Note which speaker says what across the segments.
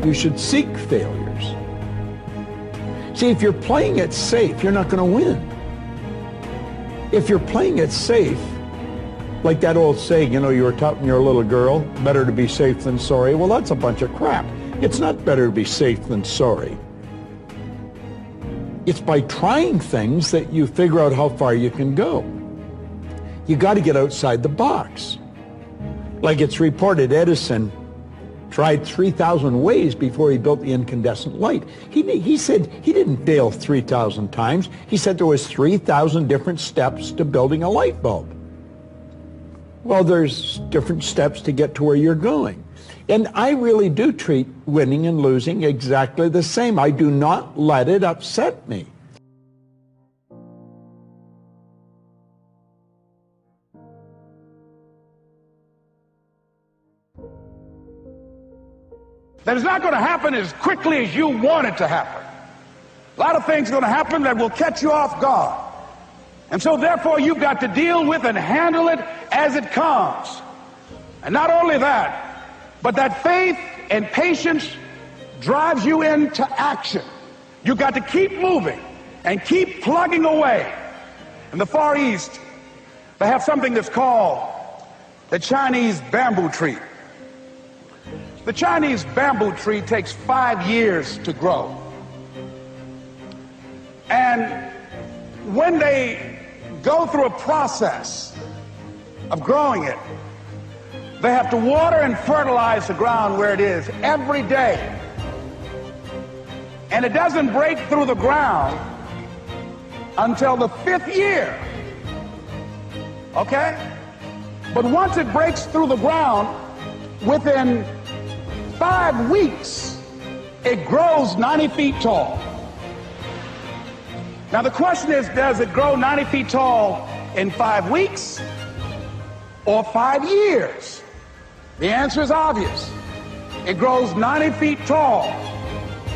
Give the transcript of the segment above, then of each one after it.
Speaker 1: You should seek failures. See, if you're playing it safe, you're not going to win. If you're playing it safe, like that old saying, you know, you were taught when you're a little girl, better to be safe than sorry. Well, that's a bunch of crap. It's not better to be safe than sorry. It's by trying things that you figure out how far you can go. You got to get outside the box. Like it's reported, Edison tried 3,000 ways before he built the incandescent light. He said he didn't fail 3,000 times. He said there was 3,000 different steps to building a light bulb. Well, there's different steps to get to where you're going. And I really do treat winning and losing exactly the same. I do not let it upset me.
Speaker 2: That is not going to happen as quickly as you want it to happen. A lot of things are going to happen that will catch you off guard. And so therefore you've got to deal with and handle it as it comes. And not only that, but that faith and patience drives you into action. You've got to keep moving and keep plugging away. In the Far East, they have something that's called the Chinese bamboo tree. The Chinese bamboo tree takes 5 years to grow. And when they go through a process of growing it, they have to water and fertilize the ground where it is every day. And it doesn't break through the ground until the 5th year. Okay? But once it breaks through the ground, within 5 weeks, it grows 90 feet tall. Now the question is, does it grow 90 feet tall in 5 weeks or 5 years? The answer is obvious. It grows 90 feet tall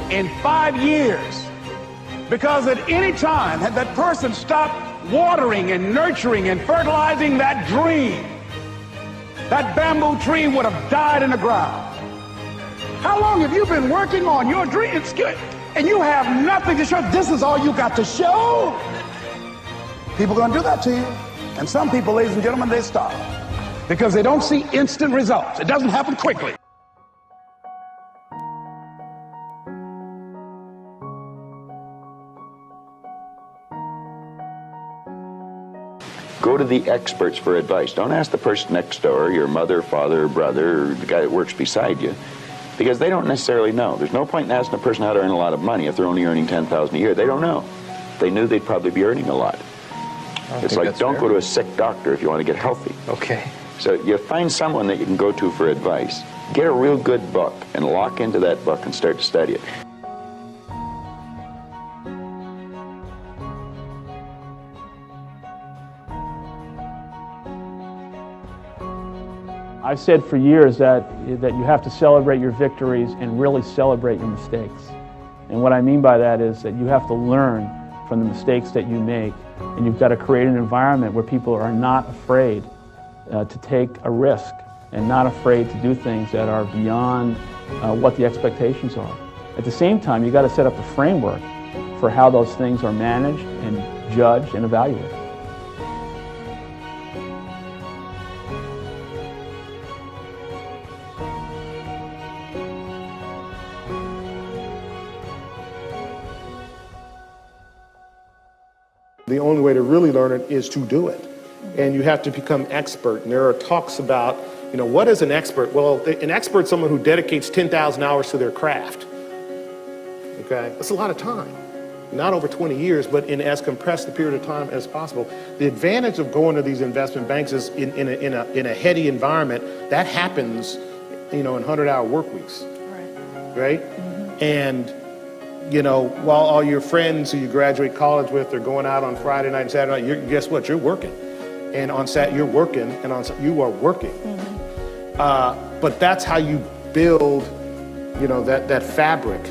Speaker 2: in 5 years. Because at any time, had that person stopped watering and nurturing and fertilizing that dream, that bamboo tree would have died in the ground. How long have you been working on your dream? It's good. And you have nothing to show. This is all you got to show. People are going to do that to you. And some people, ladies and gentlemen, they stop. Because they don't see instant results. It doesn't happen quickly.
Speaker 3: Go to the experts for advice. Don't ask the person next door, your mother, father, brother, or the guy that works beside you, because they don't necessarily know. There's no point in asking a person how to earn a lot of money if they're only earning $10,000 a year. They don't know. If they knew, they'd probably be earning a lot. It's like, don't go to a sick doctor if you want to get healthy.
Speaker 4: Okay.
Speaker 3: So you find someone that you can go to for advice. Get a real good book and lock into that book and start to study it.
Speaker 5: I've said for years that you have to celebrate your victories and really celebrate your mistakes. And what I mean by that is that you have to learn from the mistakes that you make, and you've got to create an environment where people are not afraid to take a risk and not afraid to do things that are beyond what the expectations are. At the same time, you've got to set up a framework for how those things are managed and judged and evaluated.
Speaker 6: The only way to really learn it is to do it. And you have to become expert. And there are talks about, what is an expert? Well, an expert is someone who dedicates 10,000 hours to their craft. Okay? That's a lot of time. Not over 20 years, but in as compressed a period of time as possible. The advantage of going to these investment banks is in a heady environment, that happens, in 100-hour work weeks. Right? Mm-hmm. And while all your friends who you graduate college with are going out on Friday night and Saturday night, guess what? You're working. And on Saturday, you're working, and on Saturday, you are working. Mm-hmm. But that's how you build, that fabric,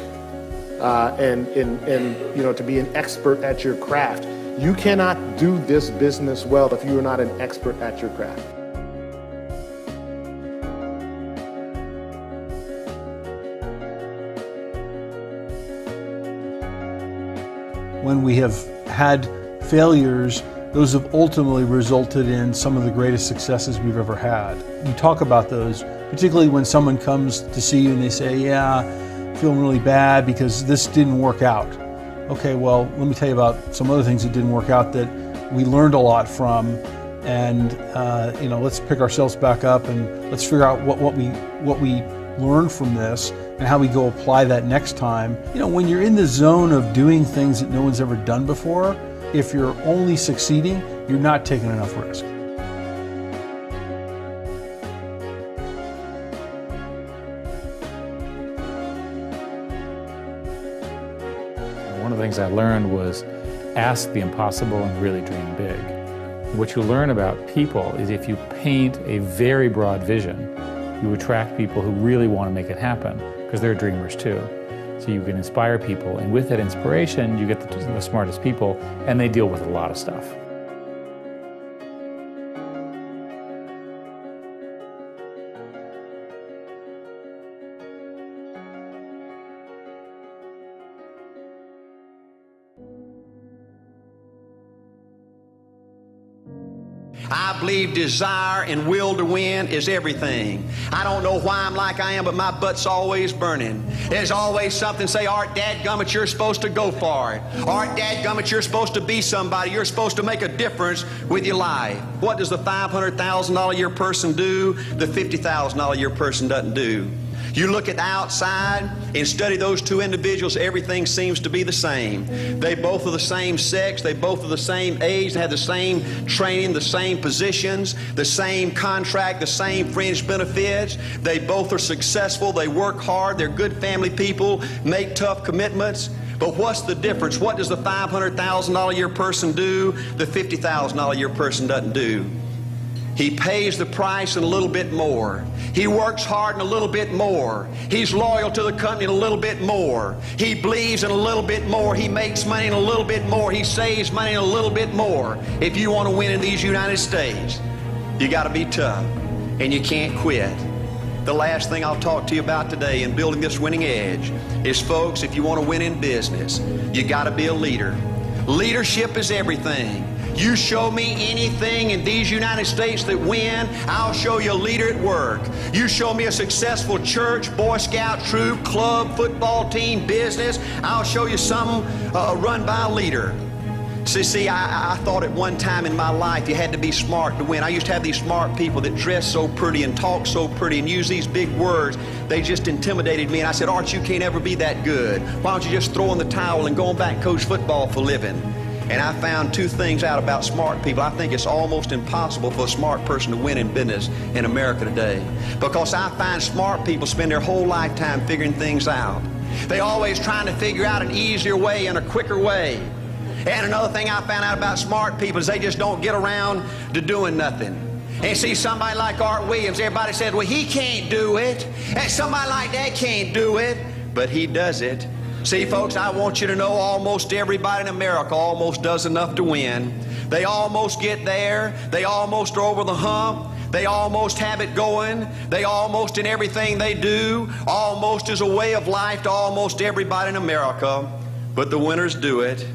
Speaker 6: and to be an expert at your craft. You cannot do this business well if you are not an expert at your craft.
Speaker 4: when we have had failures, those have ultimately resulted in some of the greatest successes we've ever had. You talk about those, particularly when someone comes to see you and they say, yeah, I'm feeling really bad because this didn't work out. Okay, well, let me tell you about some other things that didn't work out that we learned a lot from, and let's pick ourselves back up and let's figure out what we learned from this and how we go apply that next time. When you're in the zone of doing things that no one's ever done before, if you're only succeeding, you're not taking enough risk.
Speaker 7: One of the things I learned was ask the impossible and really dream big. What you learn about people is if you paint a very broad vision, you attract people who really want to make it happen because they're dreamers too. So you can inspire people, and with that inspiration, you get the smartest people, and they deal with a lot of stuff.
Speaker 8: I believe desire and will to win is everything. I don't know why I'm like I am, but my butt's always burning. There's always something say, Art, dadgummit, you're supposed to go for it. Art, dadgummit, you're supposed to be somebody. You're supposed to make a difference with your life. What does the $500,000 a year person do? The $50,000 a year person doesn't do. You look at the outside and study those two individuals, everything seems to be the same. They both are the same sex, they both are the same age, they have the same training, the same positions, the same contract, the same fringe benefits. They both are successful, they work hard, they're good family people, make tough commitments. But what's the difference? What does the $500,000 a year person do? The $50,000 a year person doesn't do. He pays the price and a little bit more. He works hard and a little bit more. He's loyal to the company and a little bit more. He believes in a little bit more. He makes money and a little bit more. He saves money and a little bit more. If you want to win in these United States, you got to be tough and you can't quit. The last thing I'll talk to you about today in building this winning edge is, folks, if you want to win in business, you got to be a leader. Leadership is everything. You show me anything in these United States that win, I'll show you a leader at work. You show me a successful church, Boy Scout troop, club, football team, business, I'll show you something run by a leader. See, I thought at one time in my life you had to be smart to win. I used to have these smart people that dress so pretty and talk so pretty and use these big words. They just intimidated me, and I said, Art, you can't ever be that good. Why don't you just throw in the towel and go back and coach football for a living? And I found two things out about smart people. I think it's almost impossible for a smart person to win in business in America today. Because I find smart people spend their whole lifetime figuring things out. They're always trying to figure out an easier way and a quicker way. And another thing I found out about smart people is they just don't get around to doing nothing. And see, somebody like Art Williams, everybody said, well, he can't do it. And somebody like that can't do it, but he does it. See, folks, I want you to know almost everybody in America almost does enough to win. They almost get there. They almost are over the hump. They almost have it going. They almost in everything they do. Almost is a way of life to almost everybody in America. But the winners do it.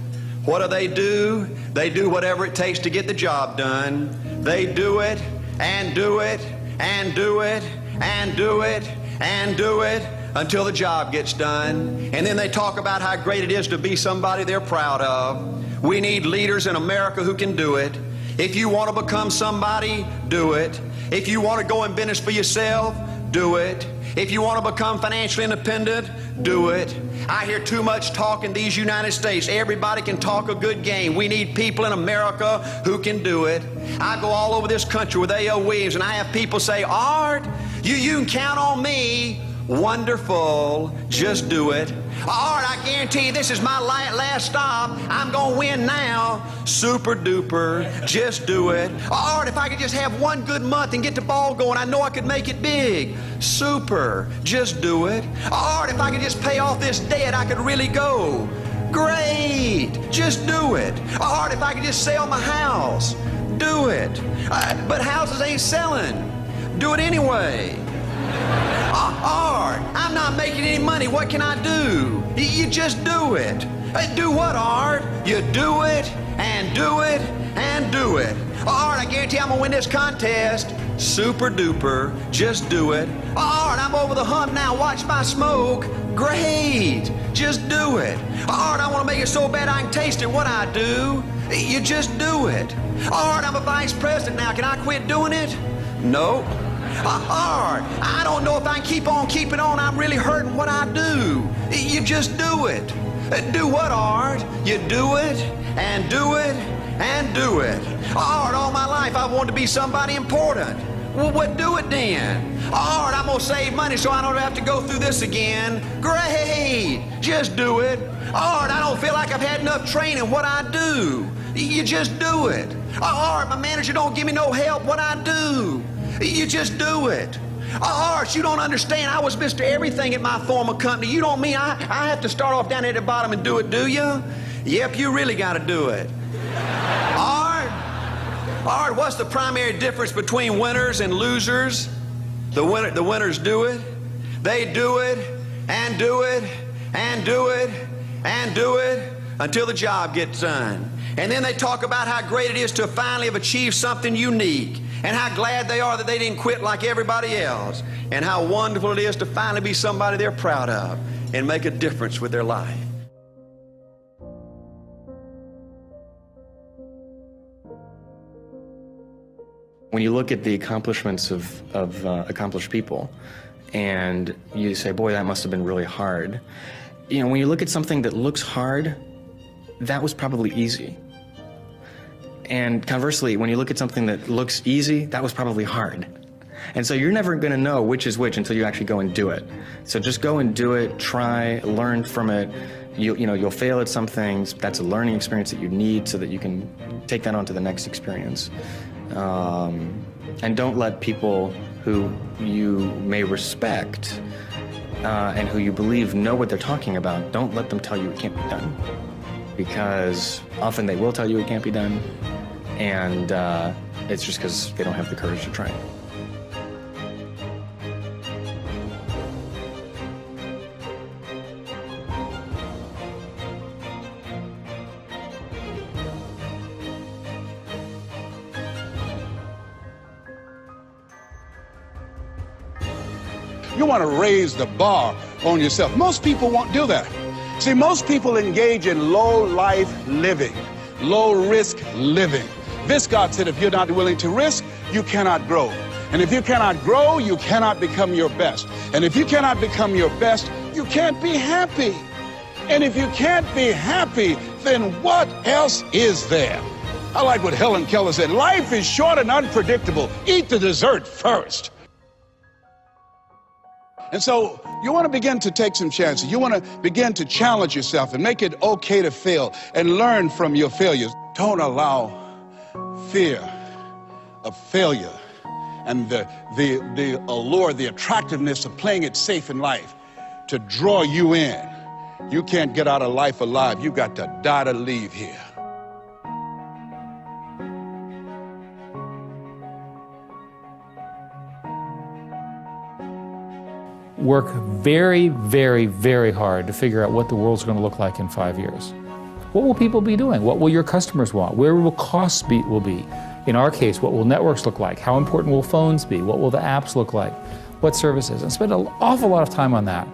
Speaker 8: What do? They do whatever it takes to get the job done. They do it and do it and do it and do it and do it until the job gets done. And then they talk about how great it is to be somebody they're proud of. We need leaders in America who can do it. If you want to become somebody, do it. If you want to go in business for yourself, do it. If you want to become financially independent, do it. I hear too much talk in these United States. Everybody can talk a good game. We need people in America who can do it. I go all over this country with A.O. Williams, and I have people say, Art, you can count on me. Wonderful, just do it. Art, I guarantee you this is my last stop. I'm gonna win now. Super duper, just do it. Art, if I could just have one good month and get the ball going, I know I could make it big. Super, just do it. Art, if I could just pay off this debt, I could really go. Great, just do it. Art, if I could just sell my house, do it. But houses ain't selling. Do it anyway. Art, I'm not making any money. What can I do? You just do it. Do what, Art? You do it, and do it, and do it. Art, I guarantee I'm gonna win this contest. Super duper, just do it. Art, I'm over the hump now, watch my smoke. Great, just do it. Art, I wanna make it so bad I can taste it, what I do. You just do it. Art, I'm a vice president now, can I quit doing it? Nope. Art, I don't know if I can keep on keeping on, I'm really hurting what I do. You just do it. Do what, Art? You do it, and do it, and do it. Art, all my life I wanted to be somebody important. Well, what do it then? Art, I'm gonna save money so I don't have to go through this again. Great, just do it. Art, I don't feel like I've had enough training, what I do. You just do it. Art, my manager don't give me no help, what I do. You just do it. Art, you don't understand. I was Mr. Everything at my former company. You don't mean I have to start off down at the bottom and do it, do you? Yep, you really got to do it. Art, what's the primary difference between winners and losers? The winners do it. They do it, and do it, and do it, and do it until the job gets done. And then they talk about how great it is to finally have achieved something unique, and how glad they are that they didn't quit like everybody else, and how wonderful it is to finally be somebody they're proud of and make a difference with their life.
Speaker 9: When you look at the accomplishments of accomplished people, and you say, boy, that must have been really hard. You know, when you look at something that looks hard, that was probably easy. And conversely, when you look at something that looks easy, that was probably hard. And so you're never gonna know which is which until you actually go and do it. So just go and do it, try, learn from it. You'll fail at some things. That's a learning experience that you need so that you can take that on to the next experience. And don't let people who you may respect and who you believe know what they're talking about, don't let them tell you it can't be done. Because often they will tell you it can't be done, and it's just because they don't have the courage to try it.
Speaker 2: You want to raise the bar on yourself. Most people won't do that. See, most people engage in low-life living, low-risk living. Viscott said if you're not willing to risk, you cannot grow. And if you cannot grow, you cannot become your best. And if you cannot become your best, you can't be happy. And if you can't be happy, then what else is there? I like what Helen Keller said. Life is short and unpredictable. Eat the dessert first. And so you want to begin to take some chances. You want to begin to challenge yourself and make it okay to fail and learn from your failures. Don't allow fear of failure and the allure, the attractiveness of playing it safe in life to draw you in. You can't get out of life alive. You got to die to leave here.
Speaker 7: Work very, very, very hard to figure out what the world's going to look like in 5 years. What will people be doing? What will your customers want? Where will costs will be? In our case, what will networks look like? How important will phones be? What will the apps look like? What services? And spend an awful lot of time on that.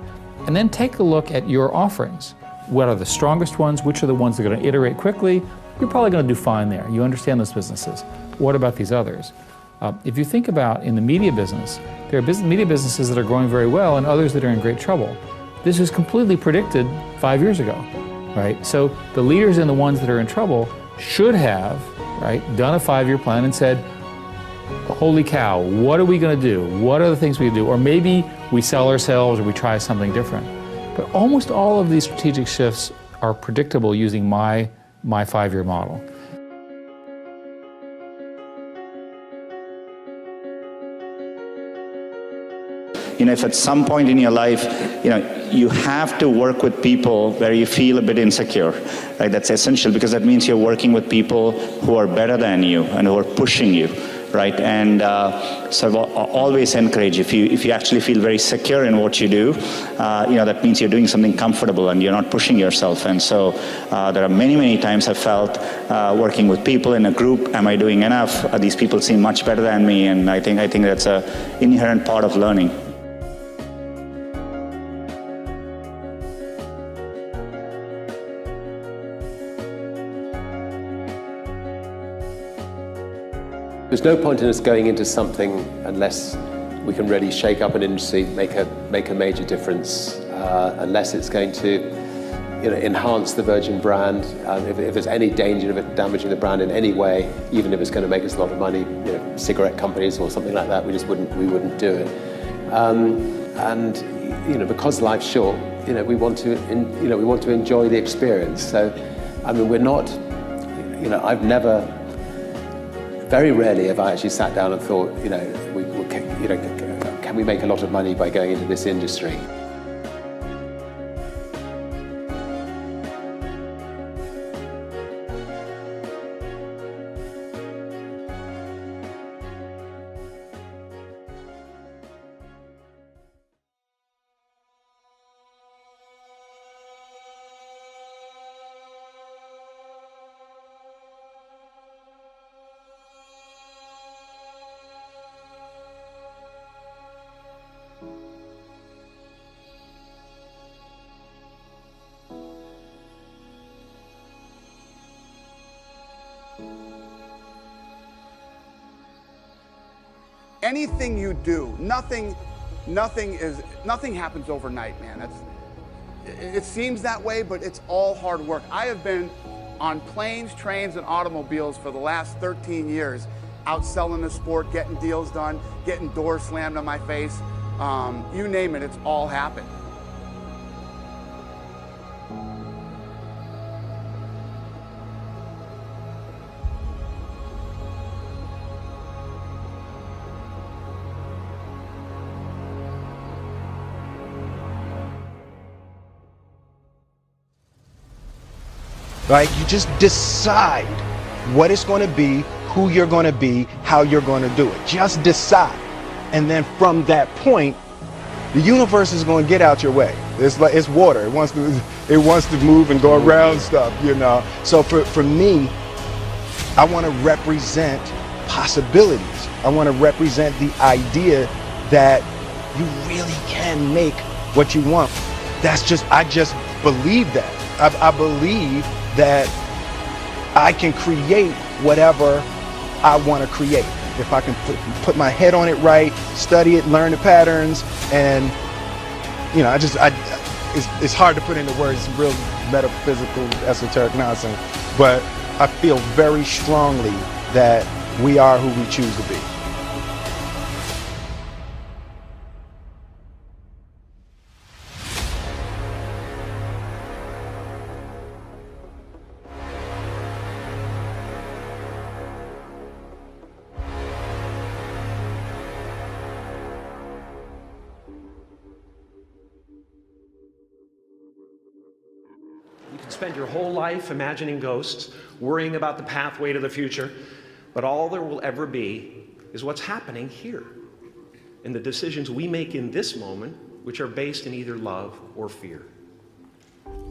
Speaker 7: And then take a look at your offerings. What are the strongest ones? Which are the ones that are going to iterate quickly? You're probably going to do fine there. You understand those businesses. What about these others? If you think about in the media business, there are media businesses that are growing very well and others that are in great trouble. This is completely predicted 5 years ago, right? So the leaders in the ones that are in trouble should have, right, done a 5-year plan and said, holy cow, what are we going to do? What are the things we do? Or maybe we sell ourselves or we try something different. But almost all of these strategic shifts are predictable using my 5-year model.
Speaker 10: You know, if at some point in your life, you have to work with people where you feel a bit insecure, right? That's essential because that means you're working with people who are better than you and who are pushing you. right? And so I've always encourage, if you actually feel very secure in what you do, that means you're doing something comfortable and you're not pushing yourself. And so there are many times I've felt working with people in a group, am I doing enough? These people seem much better than me, and I think that's an inherent part of learning.
Speaker 11: There's no point in us going into something unless we can really shake up an industry, make a major difference, unless it's going to enhance the Virgin brand. If there's any danger of it damaging the brand in any way, even if it's going to make us a lot of money, cigarette companies or something like that, we wouldn't do it. And because life's short, we want to enjoy the experience. So, I mean, we're not, I've never. Very rarely have I actually sat down and thought, can we make a lot of money by going into this industry?
Speaker 2: Anything you do, nothing happens overnight, man. It seems that way, but it's all hard work. I have been on planes, trains, and automobiles for the last 13 years, out selling the sport, getting deals done, getting doors slammed on my face. You name it, it's all happened.
Speaker 12: Right? You just decide what it's going to be, who you're going to be, how you're going to do it. Just decide. And then from that point, the universe is going to get out your way. It's water. It wants to move and go around stuff, So for me, I want to represent possibilities. I want to represent the idea that you really can make what you want. I just believe that. I believe that I can create whatever I want to create. If I can put my head on it right, study it, learn the patterns, and it's hard to put into words, some real metaphysical, esoteric nonsense, but I feel very strongly that we are who we choose to be.
Speaker 13: Spend your whole life imagining ghosts, worrying about the pathway to the future, but all there will ever be is what's happening here, and the decisions we make in this moment, which are based in either love or fear.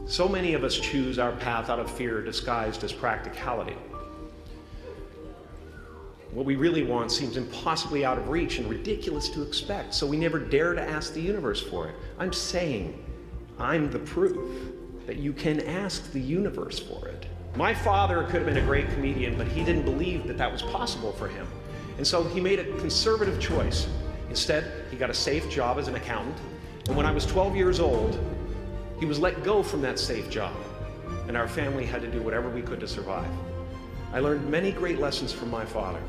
Speaker 13: So many of us choose our path out of fear disguised as practicality. What we really want seems impossibly out of reach and ridiculous to expect, so we never dare to ask the universe for it. I'm saying I'm the proof that you can ask the universe for it. My father could have been a great comedian, but he didn't believe that that was possible for him. And so he made a conservative choice. Instead, he got a safe job as an accountant. And when I was 12 years old, he was let go from that safe job. And our family had to do whatever we could to survive. I learned many great lessons from my father,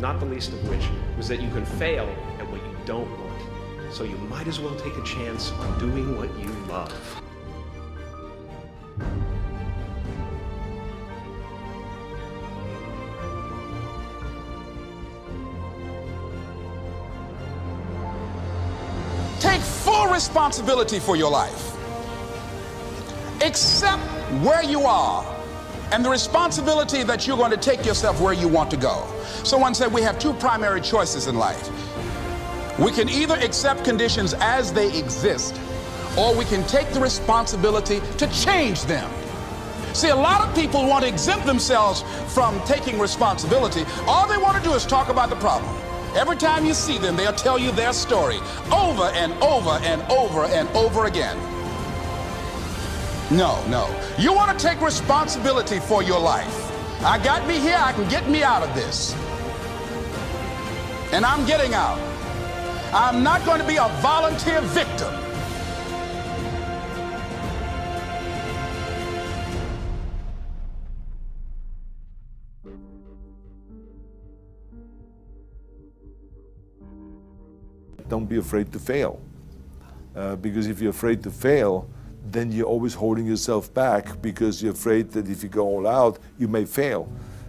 Speaker 13: not the least of which was that you can fail at what you don't want. So you might as well take a chance on doing what you love.
Speaker 2: Take full responsibility for your life. Accept where you are and the responsibility that you're going to take yourself where you want to go. Someone said we have two primary choices in life. We can either accept conditions as they exist, or we can take the responsibility to change them. See, a lot of people want to exempt themselves from taking responsibility. All they want to do is talk about the problem. Every time you see them, they'll tell you their story over and over and over and over again. No. You want to take responsibility for your life. I got me here, I can get me out of this. And I'm getting out. I'm not going to be a volunteer victim.
Speaker 14: Don't be afraid to fail. Because if you're afraid to fail, then you're always holding yourself back because you're afraid that if you go all out, you may fail.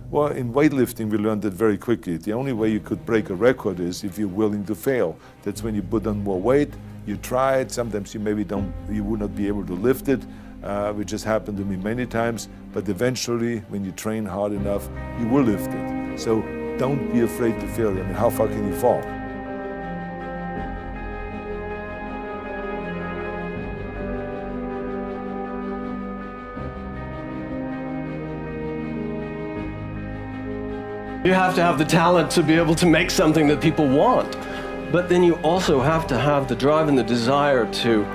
Speaker 14: Well, in weightlifting, we learned that very quickly. The only way you could break a record is if you're willing to fail. That's when you put on more weight, you try it, sometimes you would not be able to lift it, which has happened to me many times, but eventually, when you train hard enough, you will lift it. So don't be afraid to fail. I mean, how far can you fall?
Speaker 15: You have to have the talent to be able to make something that people want. But then you also have to have the drive and the desire to,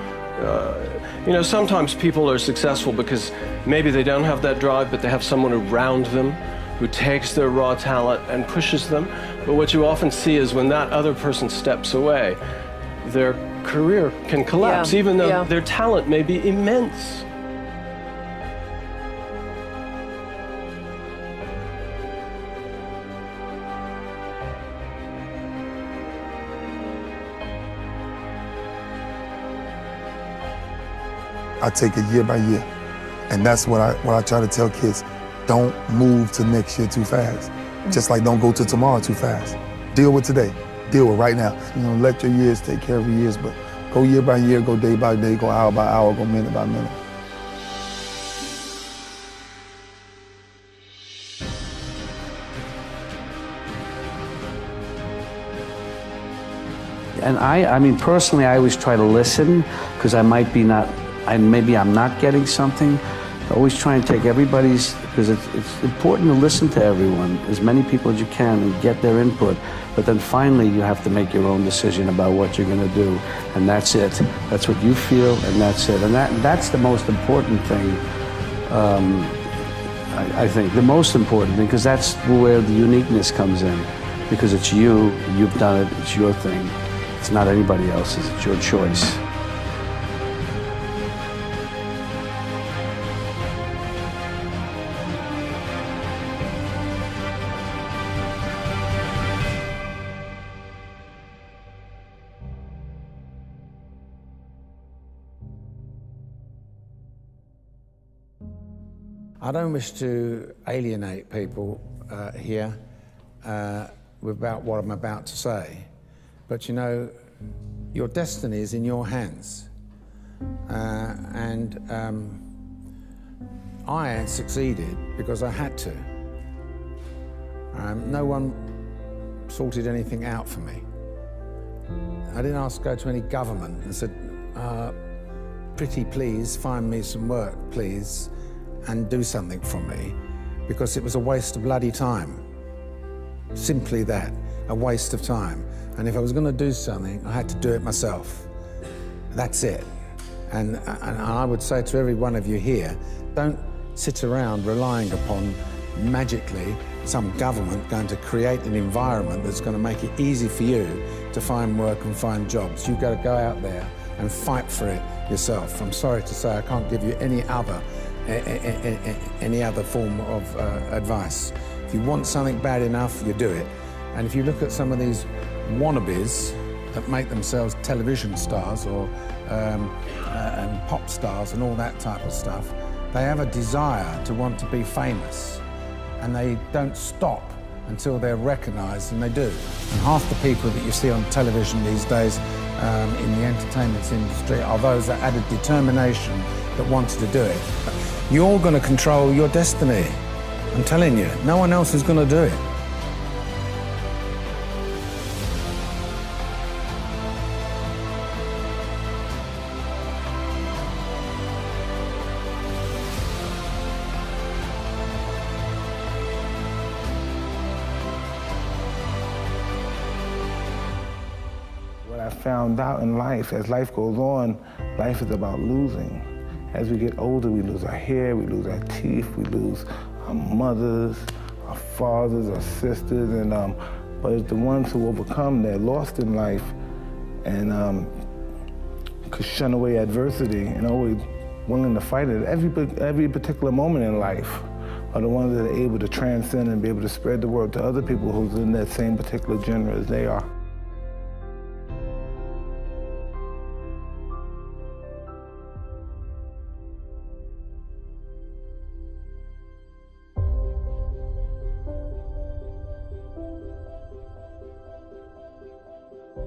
Speaker 15: sometimes people are successful because maybe they don't have that drive, but they have someone around them who takes their raw talent and pushes them. But what you often see is when that other person steps away, their career can collapse, even though their talent may be immense.
Speaker 16: I take it year by year. And that's what I try to tell kids. Don't move to next year too fast. Just like don't go to tomorrow too fast. Deal with today. Deal with right now. Let your years take care of your years, but go year by year, go day by day, go hour by hour, go minute by minute.
Speaker 17: And I mean, personally, I always try to listen because maybe I'm not getting something. I always try and take everybody's, because it's important to listen to everyone, as many people as you can, and get their input. But then finally, you have to make your own decision about what you're going to do, and that's it. That's what you feel, and that's it. And that's the most important thing. I think the most important thing, because that's where the uniqueness comes in, because it's you. You've done it. It's your thing. It's not anybody else's. It's your choice.
Speaker 18: I don't wish to alienate people here about what I'm about to say, but your destiny is in your hands. And I succeeded because I had to. No one sorted anything out for me. I didn't ask to go to any government and said, pretty please, find me some work, please, and do something for me, because it was a waste of bloody time. Simply that, a waste of time. And if I was going to do something, I had to do it myself. That's it. And I would say to every one of you here, don't sit around relying upon magically some government going to create an environment that's going to make it easy for you to find work and find jobs. You've got to go out there and fight for it yourself. I'm sorry to say I can't give you any other form of advice. If you want something bad enough, you do it. And if you look at some of these wannabes that make themselves television stars or and pop stars and all that type of stuff, they have a desire to want to be famous, and they don't stop until they're recognized, and they do. And half the people that you see on television these days in the entertainment industry are those that had a determination that wanted to do it. You're going to control your destiny. I'm telling you, no one else is going to do it.
Speaker 19: found out in life, as life goes on, life is about losing. As we get older, we lose our hair, we lose our teeth, we lose our mothers, our fathers, our sisters, and but it's the ones who overcome their lost in life and could shun away adversity and always willing to fight it every particular moment in life are the ones that are able to transcend and be able to spread the word to other people who's in that same particular genre as they are.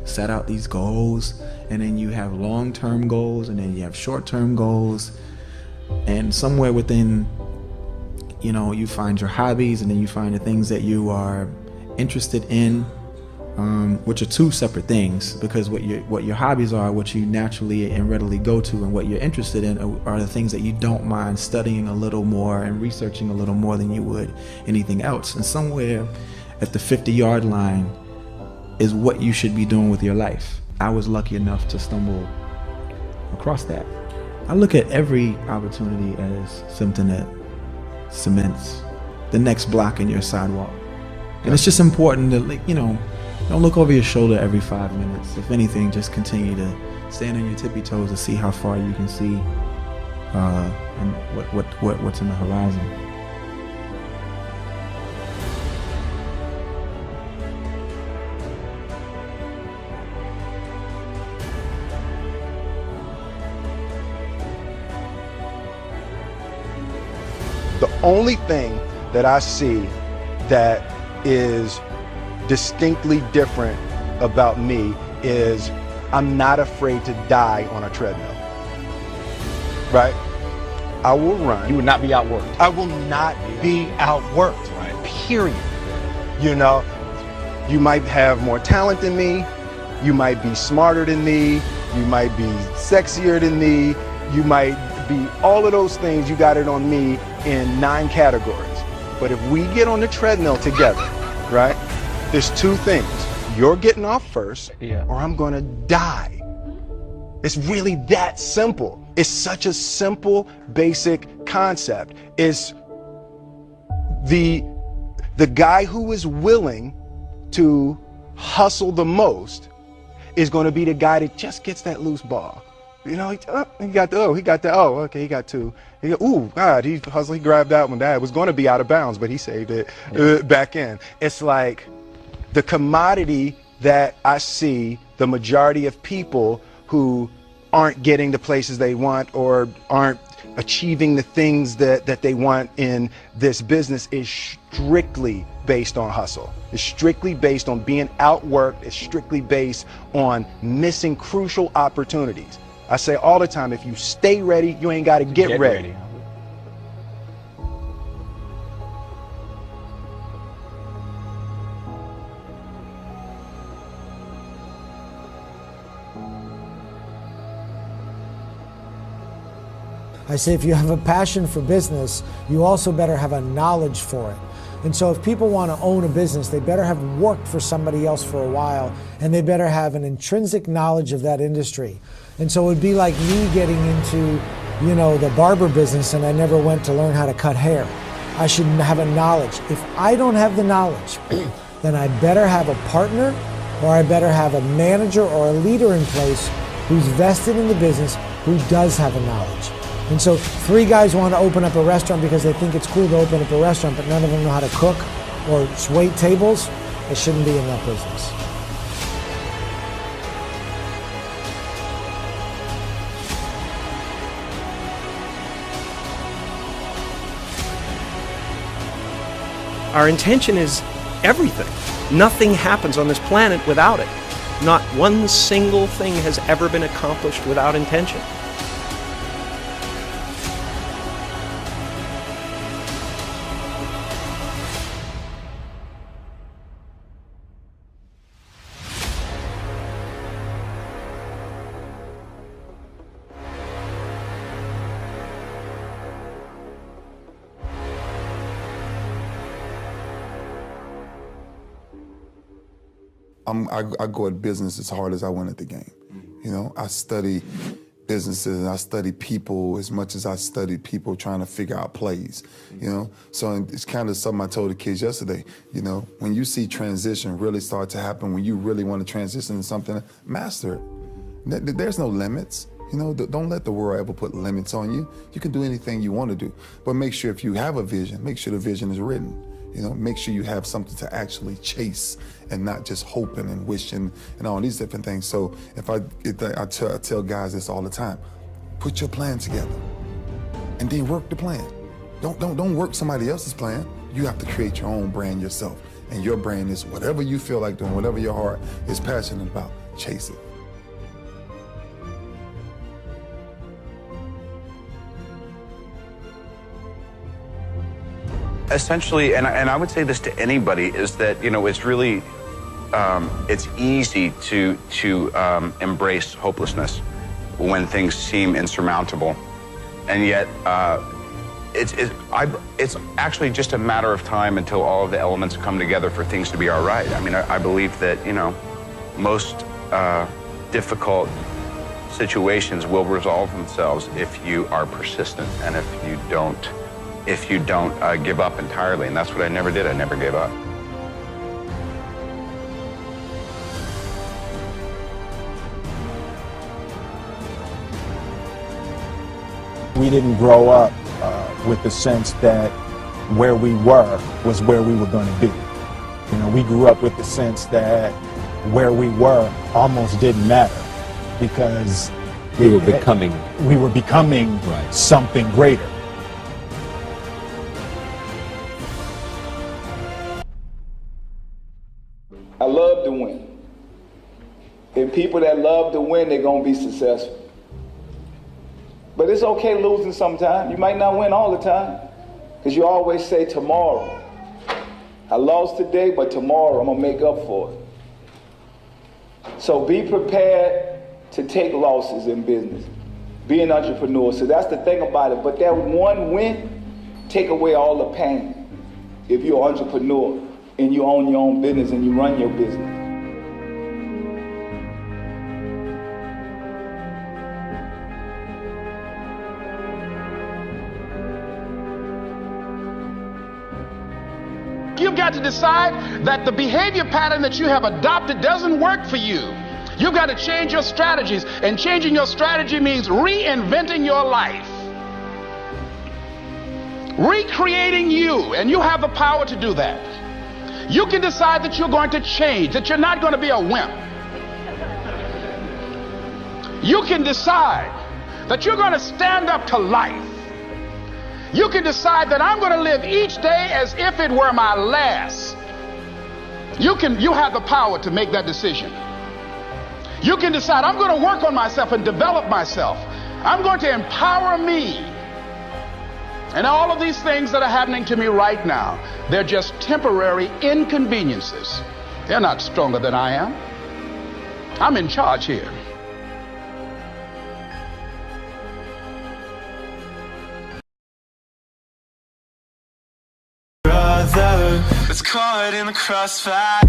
Speaker 20: Set out these goals, and then you have long-term goals, and then you have short-term goals, and somewhere within, you know, you find your hobbies, and then you find the things that you are interested in, which are two separate things, because what your hobbies are, what you naturally and readily go to, and what you're interested in are the things that you don't mind studying a little more and researching a little more than you would anything else. And somewhere at the 50-yard line is what you should be doing with your life. I was lucky enough to stumble across that. I look at every opportunity as something that cements the next block in your sidewalk. And it's just important to, you know, don't look over your shoulder every 5 minutes. If anything, just continue to stand on your tippy toes to see how far you can see and what's in the horizon.
Speaker 12: The only thing that I see that is distinctly different about me is I'm not afraid to die on a treadmill. Right? I will run.
Speaker 21: You would not be outworked.
Speaker 12: I will not be outworked. Right. Period. You know, you might have more talent than me. You might be smarter than me. You might be sexier than me. You might be all of those things. You got it on me in 9 categories. But if we get on the treadmill together, right, there's 2 things. You're getting off first, or I'm gonna die. It's really that simple. It's such a simple, basic concept. It's the guy who is willing to hustle the most is gonna be the guy that just gets that loose ball. You know, he got okay, he got 2. Ooh, God, he hustled, he grabbed that one. That was going to be out of bounds, but he saved it back in. It's like the commodity that I see the majority of people who aren't getting the places they want or aren't achieving the things that they want in this business is strictly based on hustle. It's strictly based on being outworked. It's strictly based on missing crucial opportunities. I say all the time, if you stay ready, you ain't got to get ready.
Speaker 22: I say if you have a passion for business, you also better have a knowledge for it. And so if people want to own a business, they better have worked for somebody else for a while, and they better have an intrinsic knowledge of that industry. And so it would be like me getting into, you know, the barber business and I never went to learn how to cut hair. I should have a knowledge. If I don't have the knowledge, then I better have a partner, or I better have a manager or a leader in place who's vested in the business, who does have a knowledge. And so 3 guys want to open up a restaurant because they think it's cool to open up a restaurant, but none of them know how to cook or wait tables. They shouldn't be in that business.
Speaker 13: Our intention is everything. Nothing happens on this planet without it. Not one single thing has ever been accomplished without intention.
Speaker 16: I go at business as hard as I went at the game. You know, I study businesses and I study people as much as I study people trying to figure out plays, you know? So it's kind of something I told the kids yesterday, you know, when you see transition really start to happen, when you really want to transition into something, master it. There's no limits. You know, don't let the world ever put limits on you. You can do anything you want to do, but make sure if you have a vision, make sure the vision is written. You know, make sure you have something to actually chase and not just hoping and wishing and all these different things. So I tell guys this all the time, put your plan together and then work the plan. Don't work somebody else's plan. You have to create your own brand yourself. And your brand is whatever you feel like doing, whatever your heart is passionate about, chase it.
Speaker 1: Essentially, and I would say this to anybody, is that, you know, it's really, it's easy to embrace hopelessness when things seem insurmountable. And yet, it's actually just a matter of time until all of the elements come together for things to be all right. I mean, I believe that, you know, most difficult situations will resolve themselves if you are persistent and if you don't give up entirely. And that's what I never did. I never gave up.
Speaker 21: We didn't grow up with the sense that where we were was where we were going to be. You know, we grew up with the sense that where we were almost didn't matter because we were becoming right. Something greater.
Speaker 23: I love to win. And people that love to win, they're going to be successful. But it's okay losing sometimes. You might not win all the time, because you always say tomorrow. I lost today, but tomorrow I'm going to make up for it. So be prepared to take losses in business. Be an entrepreneur. So that's the thing about it. But that one win, take away all the pain if you're an entrepreneur and you own your own business and you run your business.
Speaker 2: You've got to decide that the behavior pattern that you have adopted doesn't work for you. You've got to change your strategies, and changing your strategy means reinventing your life. Recreating you, and you have the power to do that. You can decide that you're going to change, that you're not going to be a wimp. You can decide that you're going to stand up to life. You can decide that I'm going to live each day as if it were my last. You have the power to make that decision. You can decide I'm going to work on myself and develop myself. I'm going to empower me. And all of these things that are happening to me right now, they're just temporary inconveniences. They're not stronger than I am. I'm in charge here.
Speaker 24: Brother, it's caught in the crossfire.